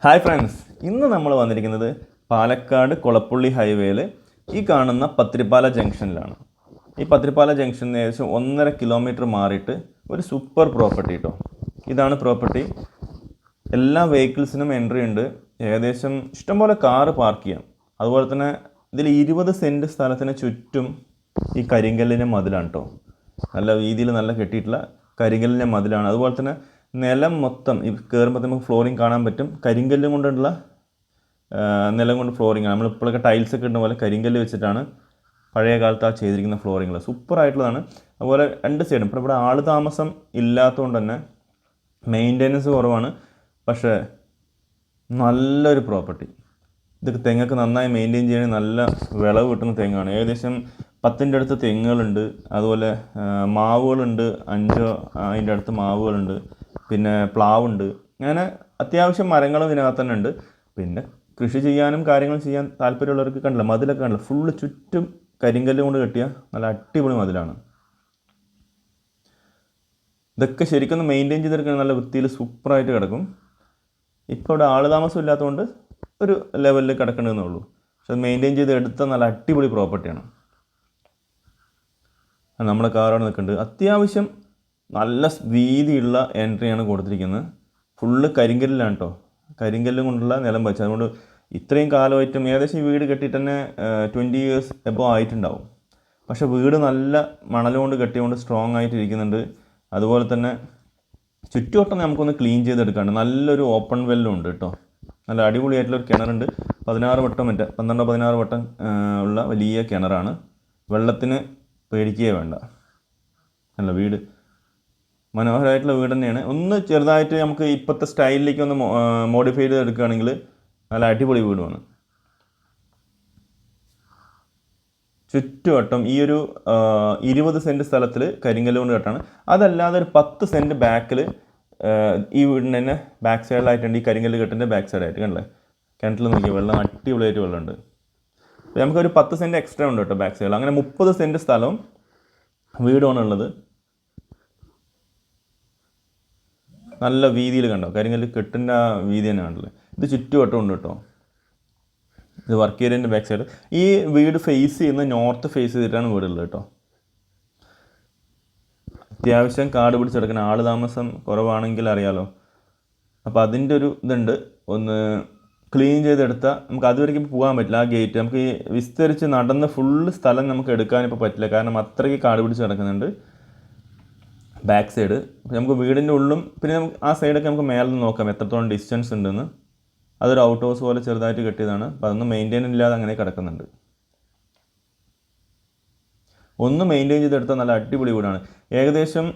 Hi friends, ഇന്ന് നമ്മൾ വന്നിരിക്കുന്നത് പാലക്കാട് കൊളപ്പുള്ളി ഹൈവേയിൽ ഈ കാണുന്ന പത്തിരിപ്പാല ജംഗ്ഷനിലാണ്. ഈ പത്തിരിപ്പാല ജംഗ്ഷനിൽ നിന്ന് ഏകദേശം 1.5 കിലോമീറ്റർ മാറിയിട്ട് ഒരു സൂപ്പർ പ്രോപ്പർട്ടി കേട്ടോ. ഇതാണ് പ്രോപ്പർട്ടി. എല്ലാ വെഹിക്കിൾസിനും എൻട്രി ഉണ്ട്. ഏകദേശം ഇഷ്ടംപോലെ കാറ് പാർക്ക് ചെയ്യാം. അതുപോലെ തന്നെ ഇതിൽ 20 സെൻറ്റ് സ്ഥലത്തിന് ചുറ്റും ഈ കരിങ്കല്ലിൻ്റെ മതിലാണ് കേട്ടോ. നല്ല വീതിയിൽ നല്ല കെട്ടിയിട്ടുള്ള കരിങ്കല്ലിൻ്റെ മതിലാണ്. അതുപോലെ തന്നെ നിലം മൊത്തം ഈ കയറുമ്പോൾ നമുക്ക് ഫ്ലോറിങ് കാണാൻ പറ്റും. കരിങ്കല്ലും കൊണ്ടുള്ള നിലം കൊണ്ട് ഫ്ലോറിങ് ആണ്. നമ്മളിപ്പോഴൊക്കെ ടൈൽസൊക്കെ ഇടുന്ന പോലെ കരിങ്കല്ല് വെച്ചിട്ടാണ് പഴയ കാലത്ത് ആ ചെയ്തിരിക്കുന്ന ഫ്ലോറിങ്ങൾ. സൂപ്പറായിട്ടുള്ളതാണ്. അതുപോലെ രണ്ട് സൈഡും ഇപ്പോൾ ഇവിടെ ആൾ താമസം ഇല്ലാത്തതുകൊണ്ട് തന്നെ മെയിൻ്റെനൻസ് കുറവാണ്. പക്ഷേ നല്ലൊരു പ്രോപ്പർട്ടി. ഇതൊക്കെ തെങ്ങൊക്കെ നന്നായി മെയിൻറ്റെയിൻ ചെയ്യണമെങ്കിൽ നല്ല വിളവ് കിട്ടുന്ന തെങ്ങാണ്. ഏകദേശം 10ൻ്റെ അടുത്ത് തെങ്ങുകളുണ്ട്. അതുപോലെ മാവുകളുണ്ട്, 5 അതിൻ്റെ അടുത്ത് മാവുകളുണ്ട്. പിന്നെ പ്ലാവുണ്ട്. അങ്ങനെ അത്യാവശ്യം മരങ്ങളും ഇതിനകത്ത് തന്നെ ഉണ്ട്. പിന്നെ കൃഷി ചെയ്യാനും കാര്യങ്ങളും ചെയ്യാൻ താല്പര്യമുള്ളവർക്ക് കണ്ടില്ല, മതിലൊക്കെ കണ്ടില്ല, ഫുള്ള് ചുറ്റും കരിങ്കല്ല് കൊണ്ട് കെട്ടിയ നല്ല അടിപൊളി മതിലാണ്. ഇതൊക്കെ ശരിക്കും മെയിൻറ്റെയിൻ ചെയ്തെടുക്കാൻ നല്ല വൃത്തിയിൽ സൂപ്പറായിട്ട് കിടക്കും. ഇപ്പോൾ ഇവിടെ ആൾ താമസം ഇല്ലാത്തതുകൊണ്ട് ഒരു ലെവലിൽ കിടക്കണമെന്നേ ഉള്ളൂ. പക്ഷെ അത് മെയിൻറ്റെയിൻ ചെയ്ത് എടുത്ത നല്ല അടിപൊളി പ്രോപ്പർട്ടിയാണ്. നമ്മുടെ കാറാണ് നിൽക്കുന്നുണ്ട്. അത്യാവശ്യം നല്ല വീതിയുള്ള എൻട്രിയാണ് കൊടുത്തിരിക്കുന്നത്. ഫുള്ള് കരിങ്കല്ലിലാണ് കേട്ടോ. കരിങ്കല്ലും കൊണ്ടുള്ള നിലം വെച്ച്. അതുകൊണ്ട് ഇത്രയും കാലമായിട്ടും ഏകദേശം ഈ വീട് കെട്ടിയിട്ട് തന്നെ 20 ഇയേഴ്സ് എബോ ആയിട്ടുണ്ടാവും. പക്ഷേ വീട് നല്ല മണലുകൊണ്ട് കെട്ടിയുകൊണ്ട് സ്ട്രോങ് ആയിട്ട് ഇരിക്കുന്നുണ്ട്. അതുപോലെ തന്നെ ചുറ്റുവട്ടം നമുക്കൊന്ന് ക്ലീൻ ചെയ്തെടുക്കാണ്ട് നല്ലൊരു ഓപ്പൺ വെല്ലും ഉണ്ട് കേട്ടോ. നല്ല അടിപൊളിയായിട്ടുള്ളൊരു കിണറുണ്ട്. 12 വട്ടം ഉള്ള വലിയ കിണറാണ്. വെള്ളത്തിന് പേടിക്കുകയേ വേണ്ട. അല്ല, വീട് മനോഹരമായിട്ടുള്ള വീട് തന്നെയാണ്. ഒന്ന് ചെറുതായിട്ട് നമുക്ക് ഇപ്പോഴത്തെ സ്റ്റൈലിലേക്ക് ഒന്ന് മോഡിഫൈ ചെയ്ത് എടുക്കുകയാണെങ്കിൽ നല്ല അടിപൊളി വീടുമാണ്. ചുറ്റുവട്ടം ഈ ഒരു 20 സെൻറ്റ് സ്ഥലത്തിൽ കരിങ്കല്ല് കൊണ്ട് കെട്ടാണ്. അതല്ലാതെ ഒരു 10 സെൻറ്റ് ബാക്കിൽ ഈ വീടിന് തന്നെ ബാക്ക് സൈഡിലായിട്ടുണ്ട്. ഈ കരിങ്കല്ല് കെട്ടിൻ്റെ ബാക്ക് സൈഡായിട്ട് കണ്ടല്ലേ, കിണറ്റിൽ നോക്കിയാൽ വെള്ളം അടിപൊളിയായിട്ട് വെള്ളമുണ്ട്. നമുക്കൊരു 10 സെൻറ്റ് എക്സ്ട്രാ ഉണ്ട് കേട്ടോ ബാക്ക് സൈഡിൽ. അങ്ങനെ 30 സെൻറ്റ് സ്ഥലവും വീടുമാണുള്ളത്. നല്ല വീതിയിൽ കണ്ടോ, കരിങ്കല്ല് കെട്ടിൻ്റെ ആ വീതി തന്നെ കണ്ടല്ലേ. ഇത് ചുറ്റുവട്ടം ഉണ്ട് കേട്ടോ. ഇത് വർക്ക് ഏരിയൻ്റെ ബാക്ക് സൈഡ്. ഈ വീട് ഫേസ് ചെയ്യുന്ന നോർത്ത് ഫേസ് ചെയ്തിട്ടാണ് വീടുള്ളത് കേട്ടോ. അത്യാവശ്യം കാട് പിടിച്ചെടുക്കുന്ന ആൾ താമസം കുറവാണെങ്കിൽ അറിയാലോ. അപ്പോൾ അതിൻ്റെ ഒരു ഇതുണ്ട്. ഒന്ന് ക്ലീൻ ചെയ്തെടുത്താൽ നമുക്ക് അതുവരെയ്ക്ക് പോകാൻ പറ്റില്ല. ആ ഗേറ്റ് നമുക്ക് ഈ വിസ്തരിച്ച് നടന്ന് ഫുള്ള് സ്ഥലം നമുക്ക് എടുക്കാനിപ്പോൾ പറ്റില്ല. കാരണം അത്രയ്ക്ക് കാട് പിടിച്ച് കിടക്കുന്നുണ്ട് ബാക്ക് സൈഡ്. നമുക്ക് വീടിൻ്റെ ഉള്ളും പിന്നെ നമുക്ക് ആ സൈഡൊക്കെ നമുക്ക് മേലെ നിന്ന് നോക്കാം എത്രത്തോളം ഡിസ്റ്റൻസ് ഉണ്ടെന്ന്. അതൊരു ഔട്ട് ഹൗസ് പോലെ ചെറുതായിട്ട് കെട്ടിയതാണ്. അപ്പോൾ അതൊന്നും മെയിൻറ്റെയിൻ ഇല്ലാതെ അങ്ങനെ കിടക്കുന്നുണ്ട്. ഒന്ന് മെയിൻറ്റെയിൻ ചെയ്തെടുത്താൽ നല്ല അടിപൊളി വീടാണ്. ഏകദേശം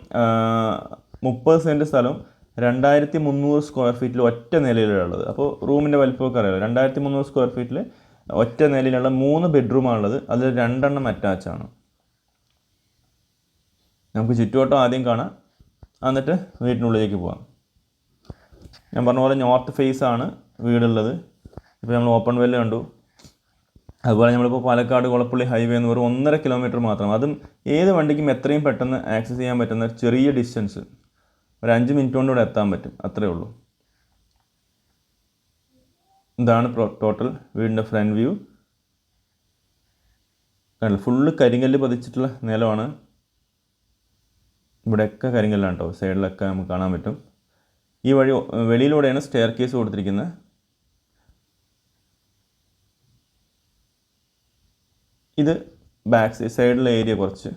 30 സെൻറ്റ് സ്ഥലം 2300 സ്ക്വയർ ഫീറ്റിൽ ഒറ്റ നിലയിലുള്ളത്. അപ്പോൾ റൂമിൻ്റെ വലിപ്പമൊക്കെ അറിയാമല്ലോ. 2300 സ്ക്വയർ ഫീറ്റിൽ ഒറ്റ നിലയിലുള്ള 3 ബെഡ്റൂമാണുള്ളത്. അതിൽ 2 എണ്ണം അറ്റാച്ചാണ്. നമുക്ക് ചുറ്റുവട്ടം ആദ്യം കാണാം, എന്നിട്ട് വീട്ടിനുള്ളിലേക്ക് പോകാം. ഞാൻ പറഞ്ഞ പോലെ നോർത്ത് ഫേസ് ആണ് വീടുള്ളത്. ഇപ്പോൾ നമ്മൾ ഓപ്പൺ വെല്ല് കണ്ടു. അതുപോലെ നമ്മളിപ്പോൾ പാലക്കാട് കൊളപ്പുള്ളി ഹൈവേ എന്ന് പറയും 1.5 കിലോമീറ്റർ മാത്രം. അതും ഏത് വണ്ടിക്കും എത്രയും പെട്ടെന്ന് ആക്സസ് ചെയ്യാൻ പറ്റുന്ന ചെറിയ ഡിസ്റ്റൻസ്. ഒരു 5 മിനിറ്റ് കൊണ്ട് ഇവിടെ എത്താൻ പറ്റും, അത്രയേ ഉള്ളൂ. ഇതാണ് ടോട്ടൽ വീടിൻ്റെ ഫ്രണ്ട് വ്യൂ. ഫുള്ള് കരിങ്കല്ല് പതിച്ചിട്ടുള്ള നിലമാണ്. ഇവിടെയൊക്കെ കരിങ്കല്ലാണ് കേട്ടോ. സൈഡിലൊക്കെ നമുക്ക് കാണാൻ പറ്റും. ഈ വഴി വെളിയിലൂടെയാണ് സ്റ്റെയർ കേസ് കൊടുത്തിരിക്കുന്നത്. ഇത് ബാക്ക് സൈഡിലെ ഏരിയ കുറച്ച്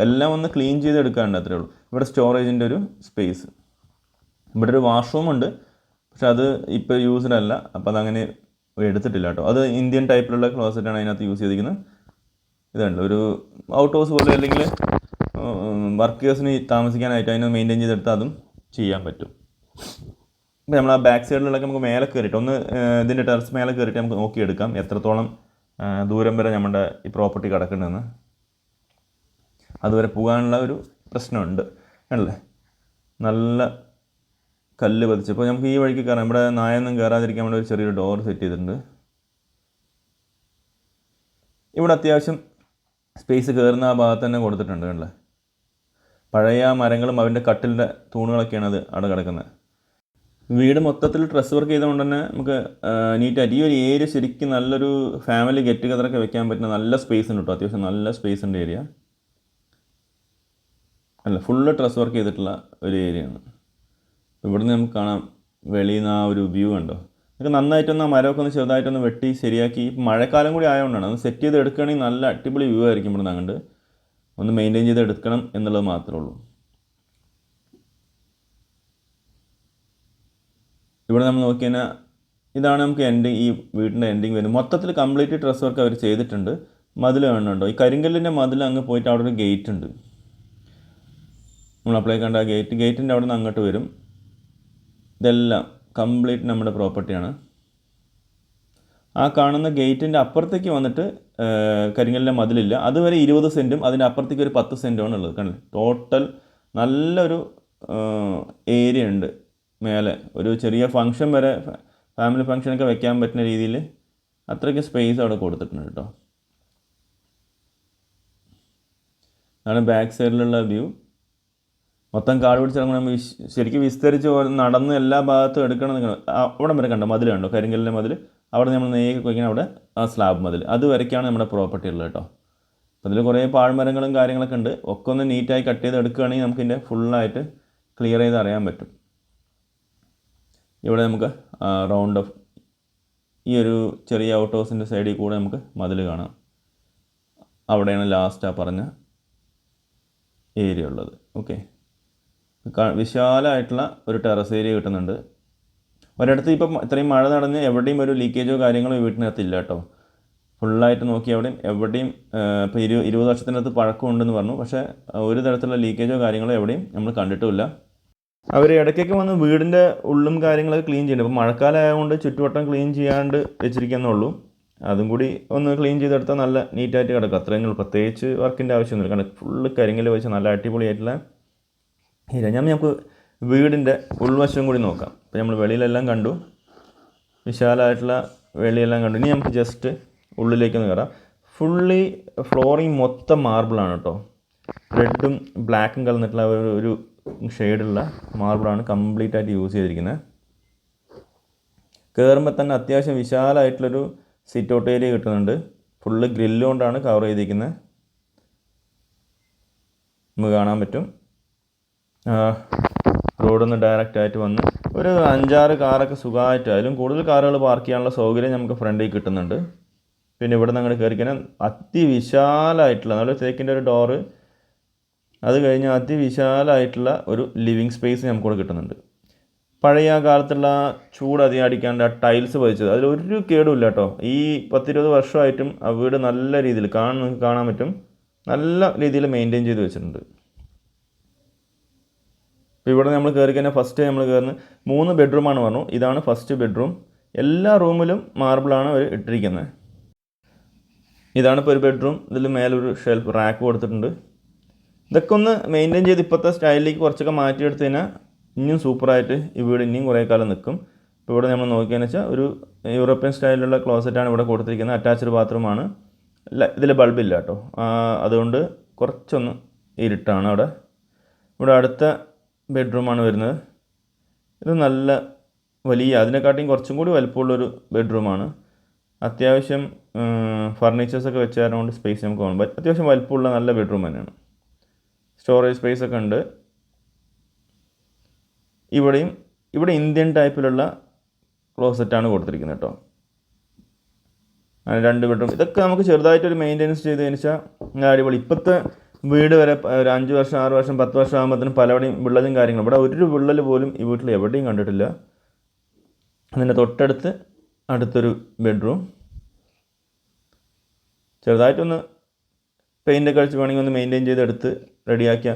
എല്ലാം ഒന്ന് ക്ലീൻ ചെയ്തെടുക്കാറുണ്ട്, അത്രേ ഉള്ളൂ. ഇവിടെ സ്റ്റോറേജിൻ്റെ ഒരു സ്പേസ്. ഇവിടെ ഒരു വാഷ്റൂം ഉണ്ട്, പക്ഷെ അത് ഇപ്പോൾ യൂസ്ഡ് അല്ല. അപ്പോൾ അതങ്ങനെ എടുത്തിട്ടില്ല കേട്ടോ. അത് ഇന്ത്യൻ ടൈപ്പിലുള്ള ക്ലോസറ്റാണ് അതിനകത്ത് യൂസ് ചെയ്തിരിക്കുന്നത്. ഇതുണ്ട് ഒരു ഔട്ട് ഹൗസ് പോലെ, അല്ലെങ്കിൽ വർക്കേഴ്സിന് താമസിക്കാനായിട്ട് അതിനെ മെയിൻറ്റെയിൻ ചെയ്തെടുത്താൽ അതും ചെയ്യാൻ പറ്റും. ഇപ്പോൾ നമ്മൾ ആ ബാക്ക് സൈഡിലുള്ളതൊക്കെ നമുക്ക് മേലെ കയറിയിട്ട് ഒന്ന് ഇതിൻ്റെ ടെറസ് മേലെ കയറിയിട്ട് നമുക്ക് നോക്കിയെടുക്കാം എത്രത്തോളം ദൂരം വരെ നമ്മുടെ ഈ പ്രോപ്പർട്ടി കിടക്കുന്നുണ്ടെന്ന്. അതുവരെ പോകാനുള്ള ഒരു പ്രശ്നമുണ്ട് അല്ലേ. നല്ല കല്ല് പതിച്ച്. അപ്പോൾ നമുക്ക് ഈ വഴിക്ക് കയറാം. ഇവിടെ നായൊന്നും കയറാതിരിക്കാൻ വേണ്ടി ഒരു ചെറിയൊരു ഡോർ സെറ്റ് ചെയ്തിട്ടുണ്ട്. ഇവിടെ അത്യാവശ്യം സ്പേസ് കയറുന്ന ആ ഭാഗത്ത് തന്നെ കൊടുത്തിട്ടുണ്ട് കണ്ടല്ലേ. പഴയ മരങ്ങളും അതിൻ്റെ കട്ടിലിൻ്റെ തൂണുകളൊക്കെയാണ് അത് അവിടെ കിടക്കുന്നത്. വീട് മൊത്തത്തിൽ ഡ്രസ് വർക്ക് ചെയ്തുകൊണ്ട് തന്നെ നമുക്ക് നീറ്റായിട്ട് ഈ ഒരു ഏരിയ ശരിക്കും നല്ലൊരു ഫാമിലി ഗെറ്റ് ടുഗദറൊക്കെ വെക്കാൻ പറ്റുന്ന നല്ല സ്പേസ് ഉണ്ട് കേട്ടോ. അത്യാവശ്യം നല്ല സ്പേസ് ഉണ്ട് ഏരിയ. അല്ല, ഫുള്ള് ഡ്രസ് വർക്ക് ചെയ്തിട്ടുള്ള ഒരു ഏരിയയാണ്. ഇവിടുന്ന് നമുക്ക് കാണാം വെളിയിൽ നിന്ന് ആ ഒരു വ്യൂ ഉണ്ടോ. നമുക്ക് നന്നായിട്ടൊന്ന് ആ മരമൊക്കെ ഒന്ന് ചെറുതായിട്ടൊന്ന് വെട്ടി ശരിയാക്കി, മഴക്കാലം കൂടി ആയതുകൊണ്ടാണ് അത് സെറ്റ് ചെയ്ത് എടുക്കുകയാണെങ്കിൽ നല്ല അടിപൊളി വ്യൂ ആയിരിക്കും. ഇവിടുന്ന് അങ്ങോട്ട് ഒന്ന് മെയിൻറ്റെയിൻ ചെയ്ത് എടുക്കണം എന്നുള്ളത് മാത്രമേ ഉള്ളൂ. ഇവിടെ നമ്മൾ നോക്കി കഴിഞ്ഞാൽ ഇതാണ് നമുക്ക് എൻഡിങ്, ഈ വീടിൻ്റെ എൻഡിങ് വരും. മൊത്തത്തിൽ കംപ്ലീറ്റ് ഡ്രസ് വർക്ക് അവർ ചെയ്തിട്ടുണ്ട്. മതിൽ കാണുന്നുണ്ടോ, ഈ കരിങ്കല്ലിൻ്റെ മതിൽ അങ്ങ് പോയിട്ട് അവിടെ ഒരു ഗേറ്റ് ഉണ്ട്. നമ്മൾ അപ്ലൈ കണ്ട ആ ഗേറ്റിൻ്റെ അവിടെ നിന്ന് അങ്ങോട്ട് വരും. ഇതെല്ലാം കംപ്ലീറ്റ് നമ്മുടെ പ്രോപ്പർട്ടിയാണ്. ആ കാണുന്ന ഗേറ്റിൻ്റെ അപ്പുറത്തേക്ക് വന്നിട്ട് കരിങ്കല്ലിൻ്റെ മതിലില്ല. അതുവരെ 20 സെൻറ്റും അതിൻ്റെ അപ്പുറത്തേക്ക് ഒരു 10 സെൻറ്റുമാണ് ഉള്ളത്. കണ്ടില്ലേ, ടോട്ടൽ നല്ലൊരു ഏരിയ ഉണ്ട്. മേലെ ഒരു ചെറിയ ഫംഗ്ഷൻ വരെ, ഫാമിലി ഫംഗ്ഷനൊക്കെ വെക്കാൻ പറ്റുന്ന രീതിയിൽ അത്രയ്ക്ക് സ്പേസ് അവിടെ കൊടുത്തിട്ടുണ്ട് കേട്ടോ. അതാണ് ബാക്ക് സൈഡിലുള്ള വ്യൂ. മൊത്തം കാട് പിടിച്ചിറങ്ങുമ്പോൾ നമ്മൾ ശരിക്കും വിസ്തരിച്ച് നടന്ന് എല്ലാ ഭാഗത്തും എടുക്കണം. അവിടെ വരെ കണ്ടോ മതിൽ കണ്ടോ, കരിങ്കല്ലിൻ്റെ മതിൽ. അവിടെ നമ്മൾ നേരെ വയ്ക്കണം, അവിടെ ആ സ്ലാബ് മതിൽ അതുവരയ്ക്കാണ് നമ്മുടെ പ്രോപ്പർട്ടി ഉള്ളത് കേട്ടോ. അപ്പോൾ അതിൽ കുറേ പാഴ്മരങ്ങളും കാര്യങ്ങളൊക്കെ ഉണ്ട്. ഒക്കെ ഒന്ന് നീറ്റായി കട്ട് ചെയ്ത് എടുക്കുകയാണെങ്കിൽ നമുക്കിതിൻ്റെ ഫുള്ളായിട്ട് ക്ലിയർ ചെയ്ത് അറിയാൻ പറ്റും. ഇവിടെ നമുക്ക് റൗണ്ട് ഓഫ് ഈ ഒരു ചെറിയ ഔട്ട് ഹൗസിൻ്റെ സൈഡിൽ കൂടെ നമുക്ക് മതിൽ കാണാം. അവിടെയാണ് ലാസ്റ്റ് ആ പറഞ്ഞ ഏരിയ ഉള്ളത്. ഓക്കെ, വിശാലമായിട്ടുള്ള ഒരു ടെറസ് ഏരിയ കിട്ടുന്നുണ്ട്. ഒരിടത്ത് ഇപ്പം ഇത്രയും മഴ നടന്ന് എവിടെയും ഒരു ലീക്കേജോ കാര്യങ്ങളോ വീട്ടിനകത്തില്ല കേട്ടോ. ഫുള്ളായിട്ട് നോക്കി എവിടെയും ഇപ്പോൾ 20 വർഷത്തിനകത്ത് പഴക്കമുണ്ടെന്ന് പറഞ്ഞു. പക്ഷേ ഒരു തരത്തിലുള്ള ലീക്കേജോ കാര്യങ്ങളോ എവിടെയും നമ്മൾ കണ്ടിട്ടുമില്ല. അവർ ഇടയ്ക്കൊക്കെ വന്ന് വീടിൻ്റെ ഉള്ളും കാര്യങ്ങളൊക്കെ ക്ലീൻ ചെയ്യുന്നുണ്ട്. അപ്പോൾ മഴക്കാലം ആയതുകൊണ്ട് ചുറ്റുവട്ടം ക്ലീൻ ചെയ്യാണ്ട് വെച്ചിരിക്കുന്നുള്ളൂ. അതും കൂടി ഒന്ന് ക്ലീൻ ചെയ്തെടുത്താൽ നല്ല നീറ്റായിട്ട് കിടക്കും. അത്രയും പ്രത്യേകിച്ച് വർക്കിൻ്റെ ആവശ്യമൊന്നുമില്ല. കാരണം ഫുള്ള് കരിങ്കല്ല് വെച്ച് നല്ല അടിപൊളിയായിട്ടുള്ള ഏരിയ. നമുക്ക് വീടിൻ്റെ ഉൾവശം കൂടി നോക്കാം. അപ്പോൾ നമ്മൾ വെളിയിലെല്ലാം കണ്ടു, വിശാലമായിട്ടുള്ള വെളിയെല്ലാം കണ്ടു. ഇനി നമുക്ക് ജസ്റ്റ് ഉള്ളിലേക്കൊന്ന് കയറാം. ഫുള്ളി ഫ്ലോറിങ് മൊത്തം മാർബിളാണ് കേട്ടോ. റെഡും ബ്ലാക്കും കലർന്നിട്ടുള്ള ഒരു ഷെയ്ഡുള്ള മാർബിളാണ് കംപ്ലീറ്റ് ആയിട്ട് യൂസ് ചെയ്തിരിക്കുന്നത്. കയറുമ്പോൾ തന്നെ അത്യാവശ്യം വിശാലമായിട്ടുള്ളൊരു സിറ്റ് ഔട്ട് ഏരിയ കിട്ടുന്നുണ്ട്. ഫുള്ള് ഗ്രില്ല് കൊണ്ടാണ് കവർ ചെയ്തിരിക്കുന്നത്. നമുക്ക് കാണാൻ പറ്റും. റോഡിൽ നിന്ന് ഡയറക്റ്റായിട്ട് വന്ന് ഒരു 5-6 കാറൊക്കെ സുഖമായിട്ട്, അതിലും കൂടുതൽ കാറുകൾ പാർക്ക് ചെയ്യാനുള്ള സൗകര്യം നമുക്ക് ഫ്രണ്ടിൽ കിട്ടുന്നുണ്ട്. പിന്നെ ഇവിടെ നിന്ന് അങ്ങോട്ട് കയറിക്കഴിഞ്ഞാൽ അതിവിശാലമായിട്ടുള്ള നല്ല തേക്കിൻ്റെ ഒരു ഡോറ്, അത് കഴിഞ്ഞാൽ അതിവിശാലമായിട്ടുള്ള ഒരു ലിവിങ് സ്പേസ് നമുക്കിവിടെ കിട്ടുന്നുണ്ട്. പഴയ കാലത്തുള്ള ചൂട് അധികം അടിക്കാണ്ട് ആ ടൈൽസ് പതിച്ചത് അതിലൊരു കേടുമില്ല കേട്ടോ. ഈ 10-20 വർഷമായിട്ടും ആ വീട് നല്ല രീതിയിൽ കാണാൻ പറ്റും, നല്ല രീതിയിൽ മെയിൻറ്റെയിൻ ചെയ്ത് വെച്ചിട്ടുണ്ട്. ഇപ്പോൾ ഇവിടെ നമ്മൾ കയറി കഴിഞ്ഞാൽ ഫസ്റ്റ് നമ്മൾ കയറുന്ന 3 ബെഡ്റൂമാണ് പറഞ്ഞു. ഇതാണ് ഫസ്റ്റ് ബെഡ്റൂം. എല്ലാ റൂമിലും മാർബിളാണ് അവർ ഇട്ടിരിക്കുന്നത്. ഇതാണ് ഇപ്പോൾ ഒരു ബെഡ്റൂം. ഇതിൽ മേലൊരു ഷെൽഫ് റാക്ക് കൊടുത്തിട്ടുണ്ട്. ഇതൊക്കെ ഒന്ന് മെയിൻറ്റെയിൻ ചെയ്ത് ഇപ്പോഴത്തെ സ്റ്റൈലിലേക്ക് കുറച്ചൊക്കെ മാറ്റിയെടുത്ത് കഴിഞ്ഞാൽ ഇനിയും സൂപ്പറായിട്ട് ഈ വീട് ഇനിയും കുറേ കാലം നിൽക്കും. ഇപ്പോൾ ഇവിടെ നമ്മൾ നോക്കിയെന്ന് വെച്ചാൽ ഒരു യൂറോപ്യൻ സ്റ്റൈലിലുള്ള ക്ലോസറ്റാണ് ഇവിടെ കൊടുത്തിരിക്കുന്നത്. അറ്റാച്ച്ഡ് ബാത്റൂമാണ്. ഇതിൽ ബൾബില്ല കേട്ടോ, അതുകൊണ്ട് കുറച്ചൊന്ന് ഇരുട്ടാണ് അവിടെ. ഇവിടെ അടുത്ത ബെഡ്റൂമാണ് വരുന്നത്. ഇത് നല്ല വലിയ, അതിനെക്കാട്ടിയും കുറച്ചും കൂടി വലുപ്പമുള്ളൊരു ബെഡ്റൂമാണ്. അത്യാവശ്യം ഫർണിച്ചേഴ്സൊക്കെ വെച്ചതുകൊണ്ട് സ്പേസ് നമുക്ക് കാണും. അത്യാവശ്യം വലുപ്പമുള്ള നല്ല ബെഡ്റൂം തന്നെയാണ്. സ്റ്റോറേജ് സ്പേസൊക്കെ ഉണ്ട്. ഇവിടെ ഇന്ത്യൻ ടൈപ്പിലുള്ള ക്ലോസറ്റാണ് കൊടുത്തിരിക്കുന്നത് കേട്ടോ. 2 ബെഡ്റൂം. ഇതൊക്കെ നമുക്ക് ചെറുതായിട്ടൊരു മെയിൻ്റെനൻസ് ചെയ്ത് കഴിഞ്ഞാൽ അടിപൊളി. ഇപ്പോഴത്തെ വീട് വരെ ഒരു 5 വർഷം 6 വർഷം 10 വർഷം ആകുമ്പോഴത്തേനും പലവിടെയും വിള്ളലും കാര്യങ്ങളും. ഇവിടെ ഒരു വിള്ളൽ പോലും ഈ വീട്ടിൽ എവിടെയും കണ്ടിട്ടില്ല. അതിൻ്റെ തൊട്ടടുത്ത് അടുത്തൊരു ബെഡ്റൂം. ചെറുതായിട്ടൊന്ന് പെയിൻ്റൊക്കെ അടിച്ച് വേണമെങ്കിൽ ഒന്ന് മെയിൻറ്റെയിൻ ചെയ്തെടുത്ത് റെഡിയാക്കിയ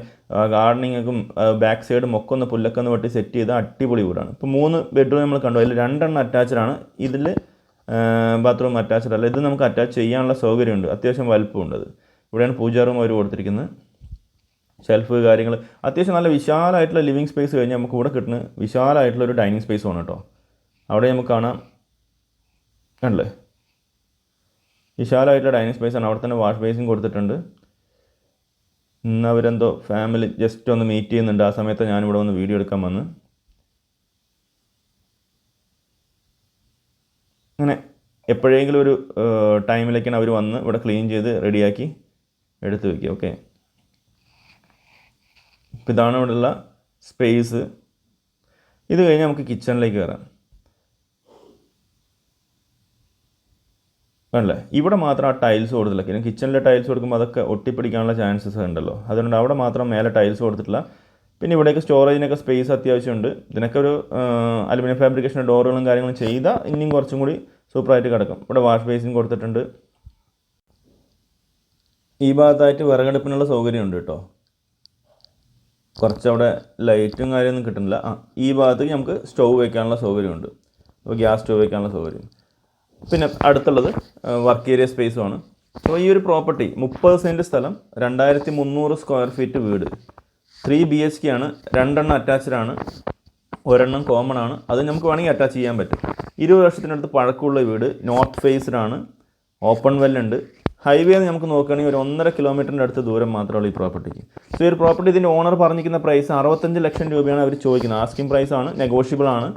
ഗാർഡനിങ്ങൊക്കെ ബാക്ക് സൈഡും ഒക്കെ ഒന്ന് പുല്ലൊക്കെ ഒന്ന് വെട്ടി സെറ്റ് ചെയ്ത അടിപൊളി വീടാണ്. ഇപ്പോൾ 3 ബെഡ്റൂം നമ്മൾ കണ്ടു. അതിൽ 2 അറ്റാച്ച്ഡാണ്. ഇതിൽ ബാത്റൂം അറ്റാച്ച്ഡ് അല്ല. ഇത് നമുക്ക് അറ്റാച്ച് ചെയ്യാനുള്ള സൗകര്യമുണ്ട്. അത്യാവശ്യം വലുപ്പമുണ്ട്. അത് ഇവിടെയാണ് പൂജാ റൂം അവർ കൊടുത്തിരിക്കുന്നത്. ഷെൽഫ് കാര്യങ്ങൾ അത്യാവശ്യം നല്ല വിശാലമായിട്ടുള്ള ലിവിങ് സ്പേസ് കഴിഞ്ഞാൽ നമുക്ക് ഇവിടെ കിട്ടുന്ന വിശാലമായിട്ടുള്ളൊരു ഡൈനിങ് സ്പേസുമാണ് കേട്ടോ. അവിടെ നമുക്ക് കാണാം, കണ്ടല്ലേ, വിശാലമായിട്ടുള്ള ഡൈനിങ് സ്പേസാണ്. അവിടെ തന്നെ വാഷ് ബേസിൻ കൊടുത്തിട്ടുണ്ട്. ഇന്ന് അവരെന്തോ ഫാമിലി ജസ്റ്റ് ഒന്ന് മീറ്റ് ചെയ്യുന്നുണ്ട്. ആ സമയത്ത് ഞാനിവിടെ വന്ന് വീഡിയോ എടുക്കാൻ വന്ന്. അങ്ങനെ എപ്പോഴെങ്കിലും ഒരു ടൈമിലേക്കാണ് അവർ വന്ന് ഇവിടെ ക്ലീൻ ചെയ്ത് റെഡിയാക്കി എടുത്ത് വയ്ക്കുക. ഓക്കെ, അപ്പോൾ ഇതാണ് ഇവിടെയുള്ള സ്പേസ്. ഇത് കഴിഞ്ഞ് നമുക്ക് കിച്ചണിലേക്ക് കയറാം. വേണ്ടല്ലേ, ഇവിടെ മാത്രം ആ ടൈൽസ് കൊടുത്തില്ല. പിന്നെ കിച്ചണിലെ ടൈൽസ് കൊടുക്കുമ്പോൾ അതൊക്കെ ഒട്ടിപ്പിടിക്കാനുള്ള ചാൻസസ് ഉണ്ടല്ലോ, അതുകൊണ്ട് അവിടെ മാത്രം മേലെ ടൈൽസ് കൊടുത്തിട്ടില്ല. പിന്നെ ഇവിടേക്ക് സ്റ്റോറേജിനൊക്കെ സ്പേസ് അത്യാവശ്യമുണ്ട്. ഇതിനൊക്കെ ഒരു അലുമിനിയം ഫാബ്രിക്കേഷൻ ഡോറുകളും കാര്യങ്ങളും ചെയ്താൽ ഇനിയും കുറച്ചും കൂടി സൂപ്പറായിട്ട് കിടക്കും. ഇവിടെ വാഷ് ബേസിൻ കൊടുത്തിട്ടുണ്ട്. ഈ ഭാഗത്തായിട്ട് വിറകടുപ്പിനുള്ള സൗകര്യമുണ്ട് കേട്ടോ. കുറച്ചവിടെ ലൈറ്റും കാര്യമൊന്നും കിട്ടുന്നില്ല. ഈ ഭാഗത്തേക്ക് നമുക്ക് സ്റ്റൗ വയ്ക്കാനുള്ള സൗകര്യമുണ്ട്. അപ്പോൾ ഗ്യാസ് സ്റ്റൗ വയ്ക്കാനുള്ള സൗകര്യം. പിന്നെ അടുത്തുള്ളത് വർക്ക് ഏരിയ സ്പേസുമാണ്. അപ്പോൾ ഈ ഒരു പ്രോപ്പർട്ടി 30 സെൻറ്റ് സ്ഥലം, 2300 സ്ക്വയർ ഫീറ്റ് വീട്, 3 BHK ആണ്. 2 എണ്ണം അറ്റാച്ച്ഡ് ആണ്, 1 എണ്ണം കോമൺ ആണ്. അത് നമുക്ക് വേണമെങ്കിൽ അറ്റാച്ച് ചെയ്യാൻ പറ്റും. 20 വർഷത്തിനടുത്ത് പഴക്കമുള്ള വീട്, നോർത്ത് ഫേസ്ഡ് ആണ്, ഓപ്പൺ വെല്ലുണ്ട്. ഹൈവേ നമുക്ക് നോക്കുകയാണെങ്കിൽ ഒരു 1.5 കിലോമീറ്ററിൻ്റെ അടുത്ത് ദൂരം മാത്രമുള്ള ഈ പ്രോപ്പർട്ടിക്ക്. സോ ഈ ഒരു പ്രോപ്പർട്ടി ഇതിൻ്റെ ഓണർ പറഞ്ഞിരിക്കുന്ന പ്രൈസ് 65 ലക്ഷം രൂപയാണ് അവർ ചോദിക്കുന്നത്. ആസ്കിംഗ് പ്രൈസ് ആണ്, നെഗോഷ്യബിൾ ആണ്.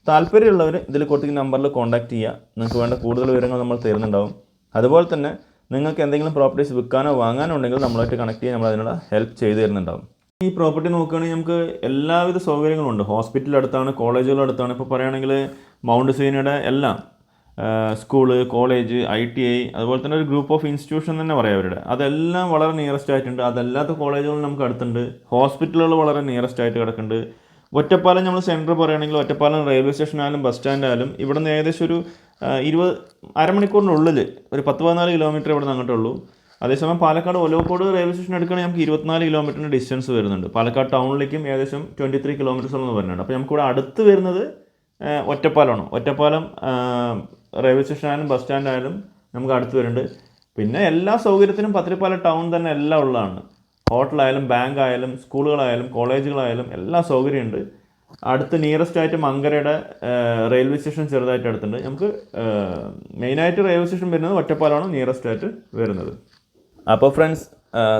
താല്പര്യമുള്ളവർ ഇതിൽ കൊടുത്തിരിക്കുന്ന നമ്പറിൽ കോൺടാക്ട് ചെയ്യുക. നിങ്ങൾക്ക് വേണ്ട കൂടുതൽ വിവരങ്ങൾ നമ്മൾ തരുന്നുണ്ടാവും. അതുപോലെ തന്നെ നിങ്ങൾക്ക് എന്തെങ്കിലും പ്രോപ്പർട്ടീസ് വിൽക്കാനോ വാങ്ങാനോ ഉണ്ടെങ്കിൽ നമ്മളായിട്ട് കണക്ട് ചെയ്യാൻ നമ്മൾ അതിനുള്ള ഹെൽപ്പ് ചെയ്തു തരുന്നുണ്ടാവും. ഈ പ്രോപ്പർട്ടി നോക്കുകയാണെങ്കിൽ നമുക്ക് എല്ലാവിധ സൗകര്യങ്ങളുണ്ട്. ഹോസ്പിറ്റൽ അടുത്താണ്, കോളേജുകൾ അടുത്താണ്. ഇപ്പോൾ പറയുകയാണെങ്കിൽ മൗണ്ട് സീനയുടെ എല്ലാം സ്കൂള്, കോളേജ്, ITI, അതുപോലെ തന്നെ ഒരു ഗ്രൂപ്പ് ഓഫ് ഇൻസ്റ്റിറ്റ്യൂഷൻ തന്നെ പറയാം അവരുടെ, അതെല്ലാം വളരെ നിയറസ്റ്റ് ആയിട്ടുണ്ട്. അതല്ലാത്ത കോളേജുകൾ നമുക്ക് അടുത്തുണ്ട്. ഹോസ്പിറ്റലുകൾ വളരെ നിയറസ്റ്റ് ആയിട്ട് കിടക്കുന്നുണ്ട്. ഒറ്റപ്പാലം നമ്മൾ സെൻറ്റർ പറയുകയാണെങ്കിൽ ഒറ്റപ്പാലം റെയിൽവേ സ്റ്റേഷനായാലും ബസ് സ്റ്റാൻഡായാലും ഇവിടെ നിന്ന് ഏകദേശം ഒരു 20 ഒരു 10-14 കിലോമീറ്റർ ഇവിടെ നിന്ന് അങ്ങോട്ടുള്ളൂ. അതേസമയം പാലക്കാട് ഒലോക്കോട് റെയിൽവേ സ്റ്റേഷൻ എടുക്കുകയാണെങ്കിൽ നമുക്ക് 24 കിലോമീറ്ററിന് ഡിസ്റ്റൻസ് വരുന്നുണ്ട്. പാലക്കാട് ടൗണിലേക്കും ഏകദേശം 23 കിലോമീറ്റേഴ്സോളം വരുന്നുണ്ട്. അപ്പോൾ നമുക്കിവിടെ അടുത്ത് വരുന്നത് ഒറ്റപ്പാലമാണ്. ഒറ്റപ്പാലം റെയിൽവേ സ്റ്റേഷനായാലും ബസ് സ്റ്റാൻഡായാലും നമുക്ക് അടുത്ത് വരുന്നുണ്ട്. പിന്നെ എല്ലാ സൗകര്യത്തിനും പത്തിരിപ്പാല ടൗൺ തന്നെ എല്ലാം ഉള്ളതാണ്. ഹോട്ടലായാലും ബാങ്ക് ആയാലും സ്കൂളുകളായാലും കോളേജുകളായാലും എല്ലാ സൗകര്യമുണ്ട്. അടുത്ത് നിയറസ്റ്റ് ആയിട്ട് മങ്കരയുടെ റെയിൽവേ സ്റ്റേഷൻ ചെറുതായിട്ട് അടുത്തുണ്ട്. നമുക്ക് മെയിനായിട്ട് റെയിൽവേ സ്റ്റേഷൻ വരുന്നത് ഒറ്റപ്പാലമാണ് നിയറസ്റ്റ് ആയിട്ട് വരുന്നത്. അപ്പോൾ ഫ്രണ്ട്സ്,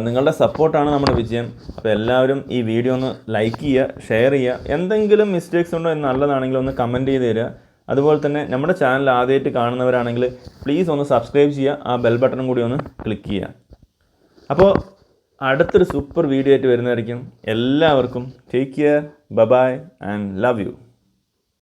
നിങ്ങളുടെ സപ്പോർട്ടാണ് നമ്മുടെ വിജയം. അപ്പോൾ എല്ലാവരും ഈ വീഡിയോ ഒന്ന് ലൈക്ക് ചെയ്യുക, ഷെയർ ചെയ്യുക. എന്തെങ്കിലും മിസ്റ്റേക്സ് ഉണ്ടോ എന്ന് നല്ലതാണെങ്കിൽ ഒന്ന് കമൻറ്റ് ചെയ്ത് തരിക. അതുപോലെ തന്നെ നമ്മുടെ ചാനൽ ആദ്യമായിട്ട് കാണുന്നവരാണെങ്കിൽ പ്ലീസ് ഒന്ന് സബ്സ്ക്രൈബ് ചെയ്യുക, ആ ബെൽ ബട്ടണും കൂടി ഒന്ന് ക്ലിക്ക് ചെയ്യുക. അപ്പോൾ അടുത്തൊരു സൂപ്പർ വീഡിയോ ആയിട്ട് വരുന്നതായിരിക്കും. എല്ലാവർക്കും take care, bye and love U.